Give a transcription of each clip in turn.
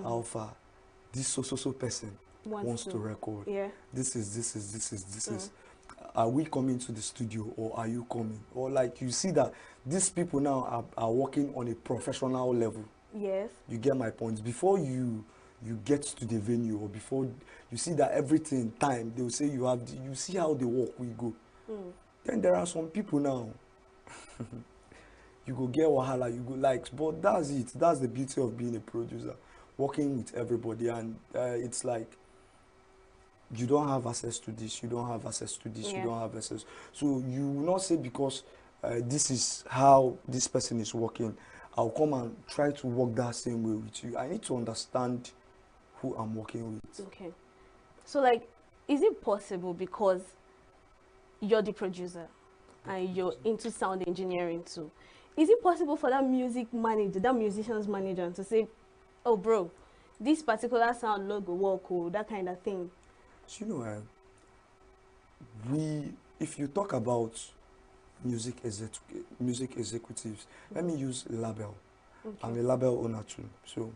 how far this so person wants to record. Yeah. This is. Are we coming to the studio or are you coming? Or like you see that these people now are working on a professional level. Yes. You get my point. Before you get to the venue or before you see that everything time, they will say you see how the work will go. Then there are some people now, you go get wahala, you go like, but that's it. That's the beauty of being a producer, working with everybody. And it's like, you don't have access to this, you don't have access to this, you don't have access. So you will not say because this is how this person is working, I'll come and try to work that same way with you. I need to understand who I'm working with. Okay. So like, is it possible because you're the producer and you're into sound engineering too? Is it possible for that music manager, that musician's manager to say, oh bro, this particular sound logo work or that kind of thing? So, you know, if you talk about music executives, let me use label. Okay. I'm a label owner too. So,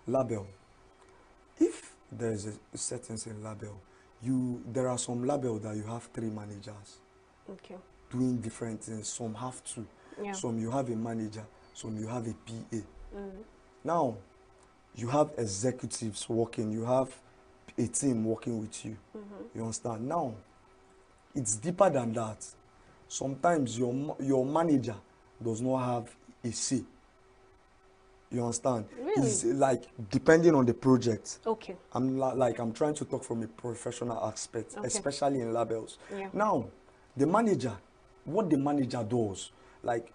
label. If there is a settings in label, there are some label that you have 3 managers. Okay. Doing different things. Some have 2. Yeah. Some you have a manager. Some you have a PA. Now, you have executives working. You have a team working with you. You understand? Now, it's deeper than that. Sometimes your manager does not have a say. You understand? Really? It's like depending on the project. Okay. I'm trying to talk from a professional aspect, especially in labels. Yeah. Now, the manager, what the manager does, like,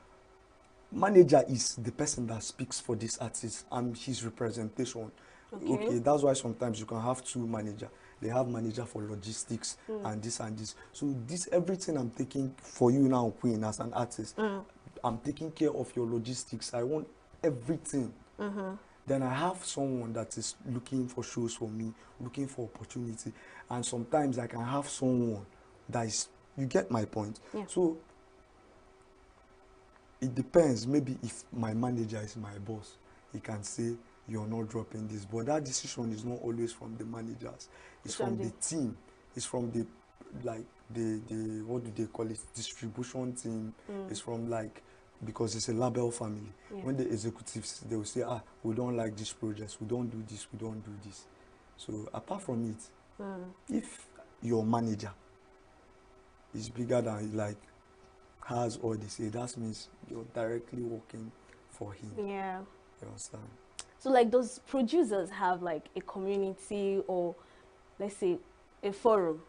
manager is the person that speaks for this artist and his representation. Okay, that's why sometimes you can have 2 managers. They have manager for logistics and this and this. So everything I'm taking for you now, Queen, as an artist, I'm taking care of your logistics. I want everything. Then I have someone that is looking for shows for me, looking for opportunity. And sometimes I can have someone that is, you get my point? Yeah. So it depends. Maybe if my manager is my boss, he can say, you're not dropping this. But that decision is not always from the managers. It's from the team. It's from the, like, the what do they call it, distribution team. It's from, like, because it's a label family. When the executives, they will say, we don't like this project, we don't do this, we don't do this. So apart from it, if your manager is bigger than, like, has all they say, that means you're directly working for him. Yeah. You understand? So like, those producers have like a community, or let's say a forum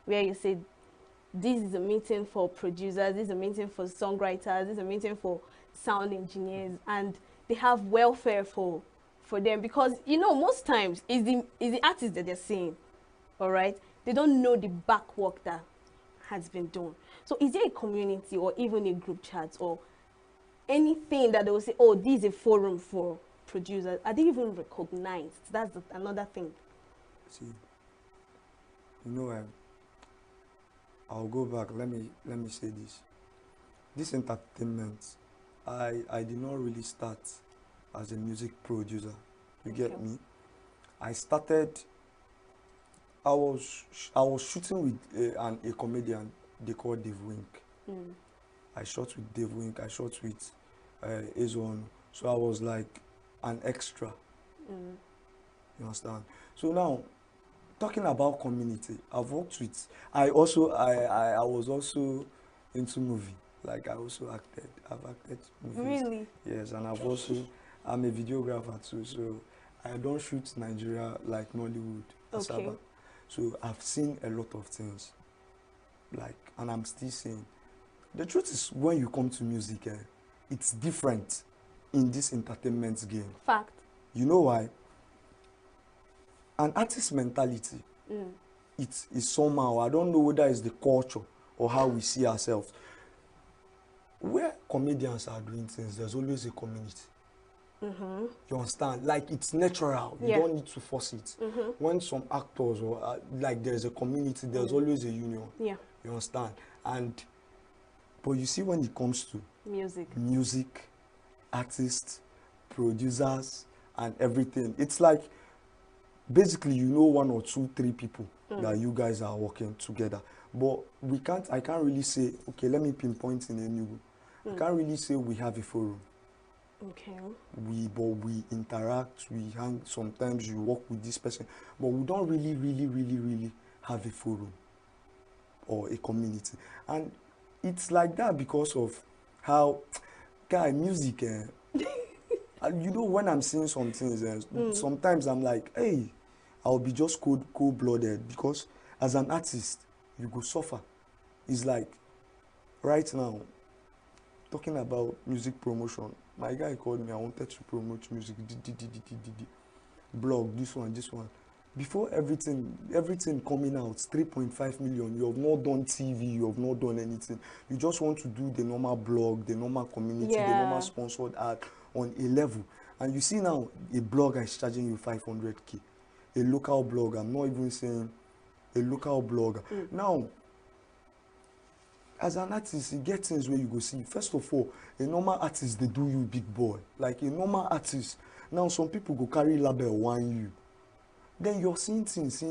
where you say, this is a meeting for producers, this is a meeting for songwriters, this is a meeting for sound engineers, and they have welfare for them, because you know most times is the artist that they're seeing, all right? They don't know the back work that has been done. So is there a community or even a group chat or anything that they will say, oh, this is a forum for producers? Are they even recognized? That's another thing. See, you know, I'll go back. Let me say this. This entertainment, I did not really start as a music producer. You get me? I started. I was shooting with a comedian they call Dave Wink. I shot with Dave Wink. I shot with Ezon. So I was like an extra. You understand? So now, talking about community, I've worked with. I was also into movie. Like, I also acted. I've acted movies. Really? Yes, and I'm a videographer too. So I don't shoot Nigeria like Nollywood. Okay. So I've seen a lot of things. Like, and I'm still saying, the truth is, when you come to music, it's different in this entertainment game. Fact. You know why? An artist mentality, it is somehow, I don't know whether it's the culture or how we see ourselves. Where comedians are doing things, there's always a community. You understand? Like, it's natural. You don't need to force it. When some actors or like there's a community, there's always a union. Yeah. You understand? But you see, when it comes to music, artists, producers and everything. It's like basically you know one or two, three people that you guys are working together. But I can't really say, okay, let me pinpoint in ENUGU. I can't really say we have a forum. Okay. But we interact, we hang, sometimes you work with this person, but we don't really have a forum or a community. And it's like that because of how, guy, music, and you know, when I'm saying some things, sometimes I'm like, hey, I'll be just cold-blooded because as an artist, you go suffer. It's like, right now, talking about music promotion, my guy called me, I wanted to promote music, blog, this one, this one. Before everything coming out, 3.5 million, you have not done TV, you have not done anything. You just want to do the normal blog, the normal community, the normal sponsored ad on a level. And you see now, a blogger is charging you 500K. A local blogger, I'm not even saying a local blogger. Now, as an artist, you get things where you go see. First of all, a normal artist, they do you big boy. Like a normal artist. Now, some people go carry label one you. Then you're seeing things.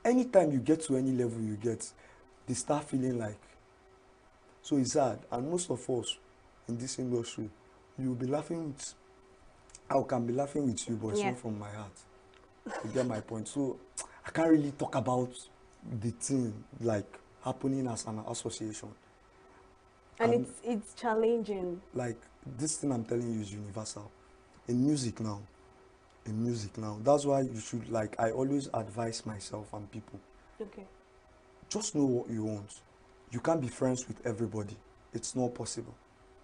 Anytime you get to any level you get, they start feeling like. So it's sad. And most of us in this industry, you'll be laughing with, I can be laughing with you, but it's not from my heart. You get my point? So I can't really talk about the thing like happening as an association. And it's challenging. Like this thing I'm telling you is universal. In music now. That's why you should, like, I always advise myself and people. Okay. Just know what you want. You can't be friends with everybody. It's not possible.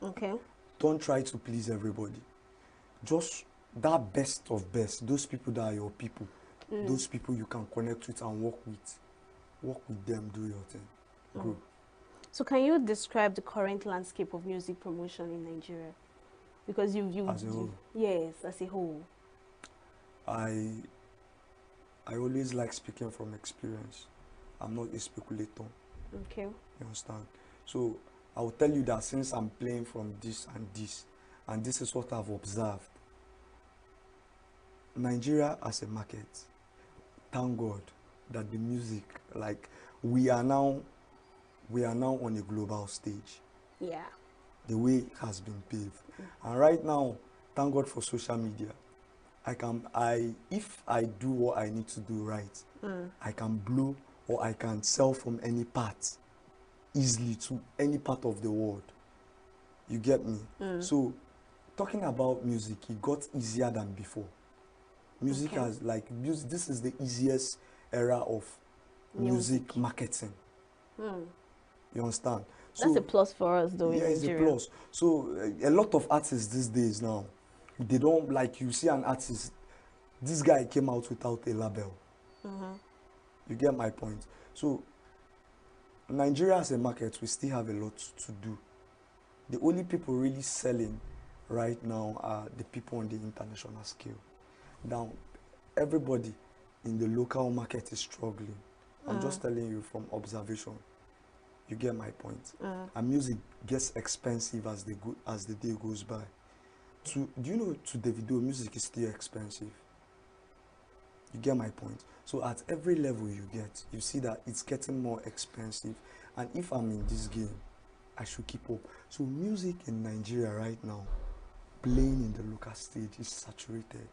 Okay. Don't try to please everybody. Just that best of best, those people that are your people, those people you can connect with and work with. Work with them, do your thing. Grow. So can you describe the current landscape of music promotion in Nigeria? Because As a whole. Yes, as a whole. I always like speaking from experience. I'm not a speculator. Okay. You understand? So I will tell you that since I'm playing from this, and this is what I've observed. Nigeria as a market, thank God that the music, like, we are now on a global stage. Yeah. The way has been paved. And right now, thank God for social media. If I do what I need to do right, I can blow or I can sell from any part easily to any part of the world. You get me? So, talking about music, it got easier than before. Music has, like, this is the easiest era of music marketing. You understand? So, that's a plus for us, though, in yeah, it's a Nigeria. plus. So, a lot of artists these days now, they don't, like, you see an artist, this guy came out without a label. You get my point? So, Nigeria as a market, we still have a lot to do. The only people really selling right now are the people on the international scale. Now, everybody in the local market is struggling. I'm just telling you from observation. You get my point? And music gets expensive as the day goes by. Do you know, to Davido, music is still expensive? You get my point? So at every level you get, you see that it's getting more expensive. And if I'm in this game, I should keep up. So music in Nigeria right now, playing in the local stage, is saturated.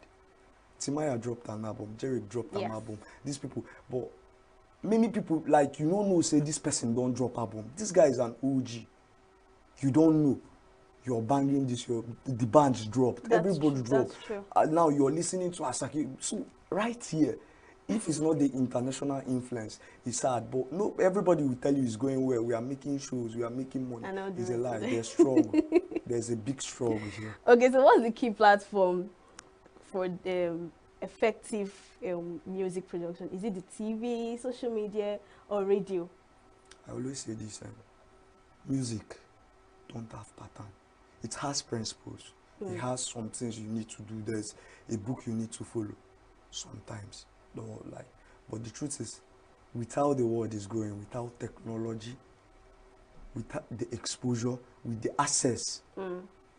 Timaya dropped an album, Jerick dropped an album. These people, but many people, like, you don't know, say this person don't drop album. This guy is an OG. You don't know. You're banging this, the band's dropped. Everybody dropped. That's true. Now you're listening to Asake. So right here, if it's not the international influence, it's sad. But no, everybody will tell you it's going well. We are making shows, we are making money. I know It's a lie. today. There's struggle. There's a big struggle here. Okay, so what's the key platform for effective music production? Is it the TV, social media, or radio? I always say this, music don't have pattern. It has principles. It has some things you need to do. There's a book you need to follow sometimes. Don't lie. But the truth is, with how the world is going, without technology, without the exposure, with the access,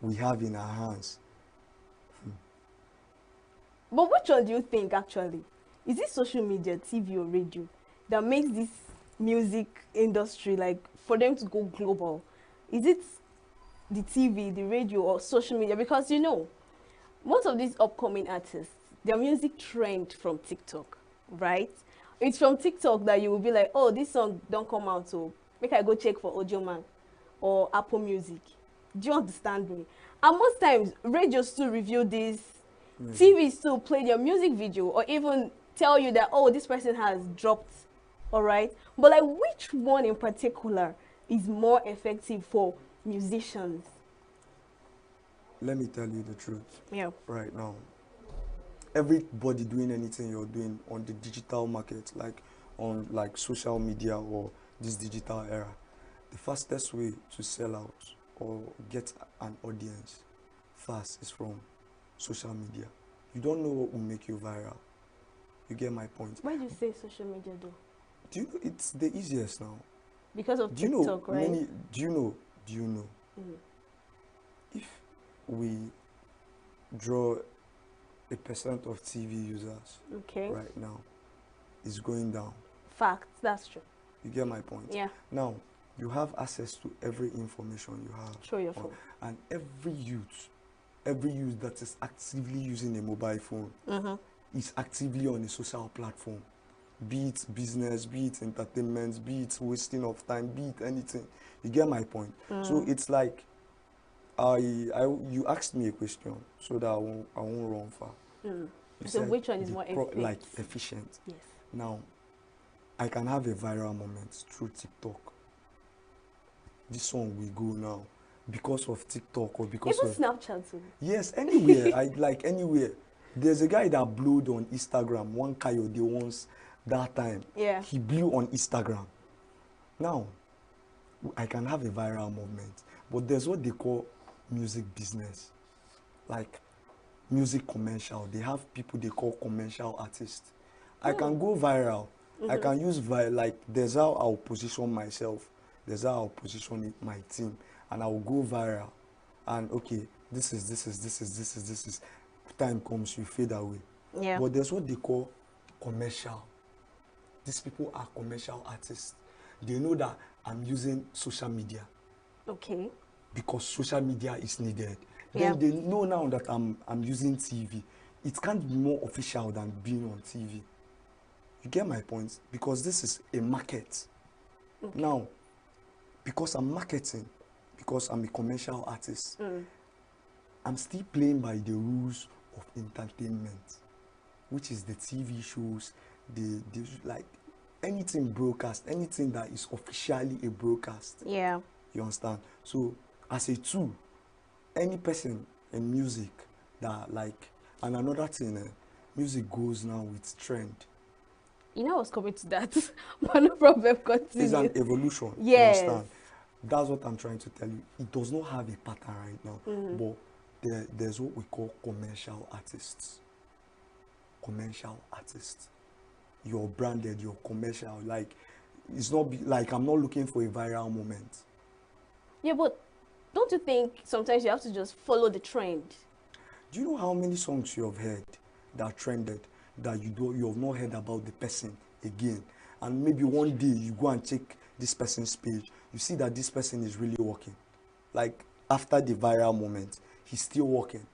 we have in our hands. But which one do you think actually? Is it social media, TV, or radio that makes this music industry, like, for them to go global? Is it the TV, the radio, or social media? Because you know, most of these upcoming artists, their music trend from TikTok, right? It's from TikTok that you will be like, oh, this song don't come out, so make I go check for Audio Man or Apple Music. Do you understand me? And most times, radios still review this, TV still play their music video, or even tell you that, oh, this person has dropped, all right? But like, which one in particular is more effective for musicians? Let me tell you the truth. Yeah. Right now, everybody doing anything you're doing on the digital market, like on like social media or this digital era, the fastest way to sell out or get an audience fast is from social media. You don't know what will make you viral. You get my point? Why do you say social media though? Do you know it's the easiest now? Because of Do you know TikTok, right? do you know if we draw a percent of TV users Okay. right now is going down? Facts, that's true. You get my point? Yeah. Now, you have access to every information you have. Show your phone. And every youth that is actively using a mobile phone is actively on a social platform. Be it business, be it entertainment, be it wasting of time, be it anything. You get my point? So it's like, you asked me a question so that I won't run far. You So said which one is the more like effective? efficient. Yes. Now, I can have a viral moment through TikTok. This song will go now because of TikTok or because Even of Snapchat too. yes, anywhere. I like anywhere. There's a guy that blew on Instagram. One Coyote once that time. Yeah. He blew on Instagram. Now, I can have a viral movement, but there's what they call music business, like music commercial. They have people they call commercial artists. I can go viral. I can use like there's how I'll position myself. There's how I'll position my team, and I'll go viral. And okay, this is. Time comes, you fade away. Yeah. But there's what they call commercial. These people are commercial artists. They know that I'm using social media Okay. because social media is needed. Yeah. Then they know now that I'm using TV. It can't be more official than being on TV. You get my point? Because this is a market. Okay. Now, because I'm marketing, because I'm a commercial artist, I'm still playing by the rules of entertainment, which is the TV shows, the like anything broadcast, anything that is officially a broadcast. Yeah. You understand? So as a tool, any person in music that like, and another thing, music goes now with trend. You know I was coming to that. But no problem, continue. It's an evolution. Yes. You understand? That's what I'm trying to tell you. It does not have a pattern right now, but there's what we call commercial artists. Commercial artists. You're branded, you're commercial. Like, it's not like I'm not looking for a viral moment. Yeah, but don't you think sometimes you have to just follow the trend? Do you know how many songs you have heard that trended that you have not heard about the person again? And maybe one day you go and check this person's page, you see that this person is really working. Like after the viral moment, he's still working.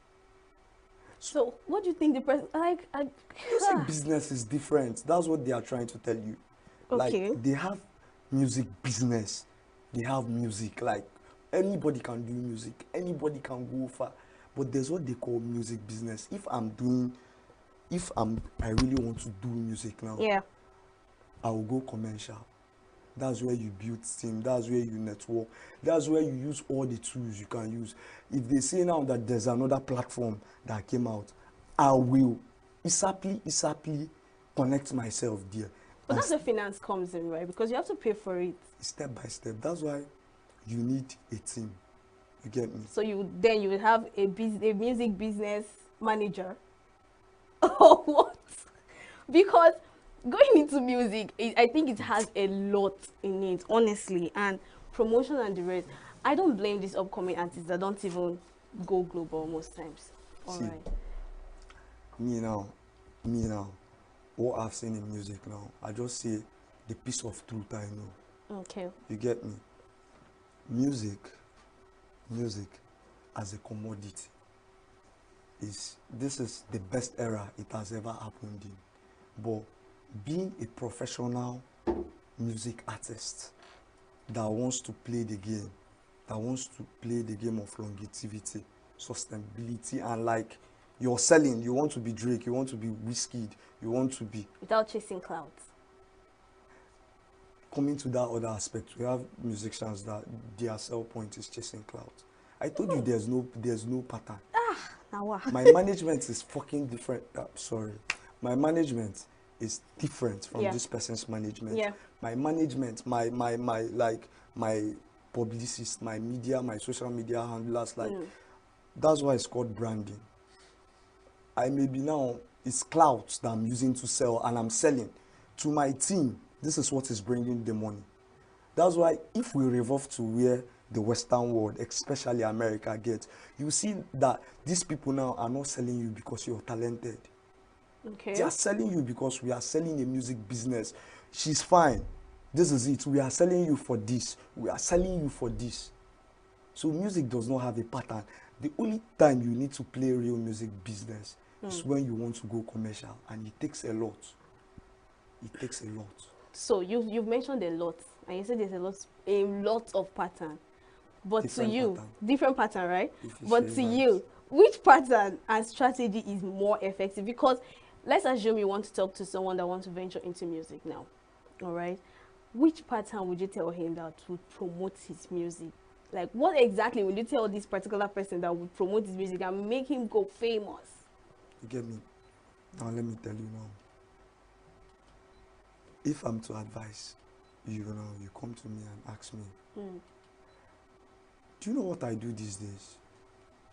So what do you think the person Music business is different. That's what they are trying to tell you. Okay. Like they have music business. They have music. Like anybody can do music. Anybody can go far. But there's what they call music business. If I really want to do music now, Yeah. I will go commercial. That's where you build team. That's where you network. That's where you use all the tools you can use. If they say now that there's another platform that came out, I will easily connect myself there. But that's where finance comes in, right? Because you have to pay for it. Step by step. That's why you need a team. You get me? So you would have a music business manager. Oh, what? Because going into music, I think it has a lot in it, honestly, and promotion and the rest. I don't blame these upcoming artists that don't even go global most times. All See, right. me now, me now, what I've seen in music now, I just say the piece of truth I know. Okay. You get me? Music, music as a commodity this is the best era it has ever happened in. But being a professional music artist that wants to play the game, that wants to play the game of longevity, sustainability, and like you're selling, you want to be Drake, you want to be Wizkid, you want to be Without chasing clouds. coming to that other aspect. We have musicians that their sell point is chasing clouds. I told you there's no pattern. Now what? My management is fucking different. Sorry, my management is different from Yeah. this person's management. Yeah. My management, my publicist, my media, my social media handlers, like that's why it's called branding. I may be now, it's clouds that I'm using to sell, and I'm selling to my team. This is what is bringing the money. That's why if we revolve to where the Western world, especially America, gets, you see that these people now are not selling you because you're talented. Okay. They are selling you because we are selling a music business. She's fine. This is it. We are selling you for this. We are selling you for this. So music does not have a pattern. The only time you need to play real music business is when you want to go commercial, and it takes a lot. It takes a lot. So you've mentioned a lot, and you said there's a lot of pattern. But Different to you, pattern. different pattern, right? If you But say to that. you, which pattern and strategy is more effective? Because let's assume you want to talk to someone that wants to venture into music now, all right? Which pattern would you tell him that would promote his music? Like, what exactly would you tell this particular person that would promote his music and make him go famous? You get me? Now let me tell you now. If I'm to advise, you come to me and ask me, do you know what I do these days?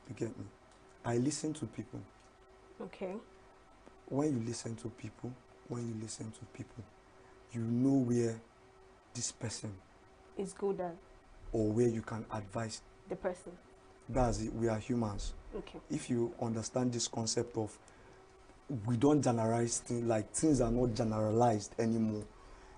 You get me? I listen to people. Okay. When you listen to people, you know where this person It's good at or where you can advise. the person. That's it. We are humans. Okay. If you understand this concept of we don't generalize things, like things are not generalized anymore,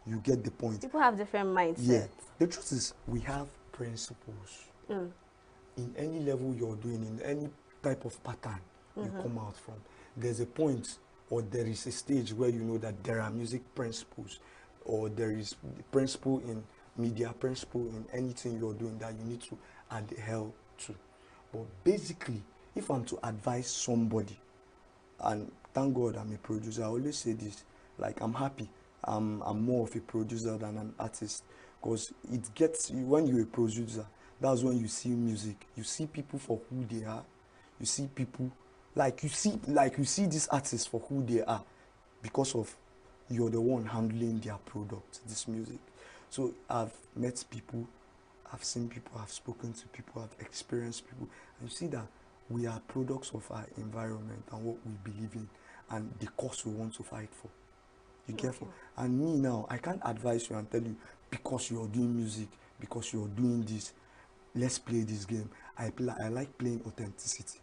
you get the point. People have different mindsets. Yeah. The truth is, we have principles. In any level you're doing, in any type of pattern you come out from, there's a point or there is a stage where you know that there are music principles, or there is principle in media, principle in anything you're doing that you need to adhere to. But basically, if I'm to advise somebody, and thank God I'm a producer, I always say this, like I'm happy I'm more of a producer than an artist, because it gets you, when you're a producer, that's when you see music, you see people for who they are, you see people you see these artists for who they are, because of you're the one handling their product, this music. So I've met people, I've seen people, I've spoken to people, I've experienced people, and you see that we are products of our environment and what we believe in and the cause we want to fight for. You get for? And me now, I can't advise you and tell you, because you're doing music, because you're doing this, let's play this game. I like playing authenticity.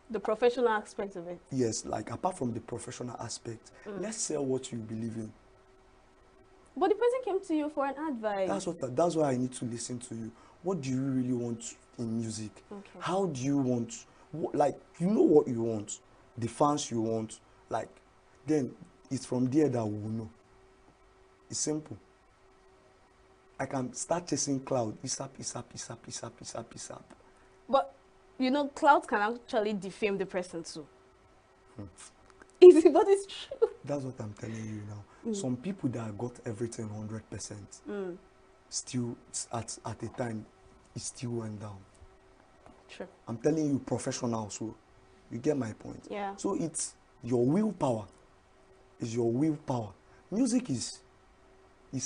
The professional aspect of it. Yes, like apart from the professional aspect, let's sell what you believe in. But the person came to you for an advice. That's why I need to listen to you. What do you really want in music? Okay. How do you want, like, you know what you want, the fans you want, like, then it's from there that we will know. It's simple. I can start chasing cloud, isap. But you know, clouds can actually defame the person too. But it's true. That's what I'm telling you now. Some people that got everything 100%, still at a time, it still went down. True. I'm telling you, professional, so you get my point. Yeah. So it's your willpower. It's your willpower. Music is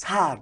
hard.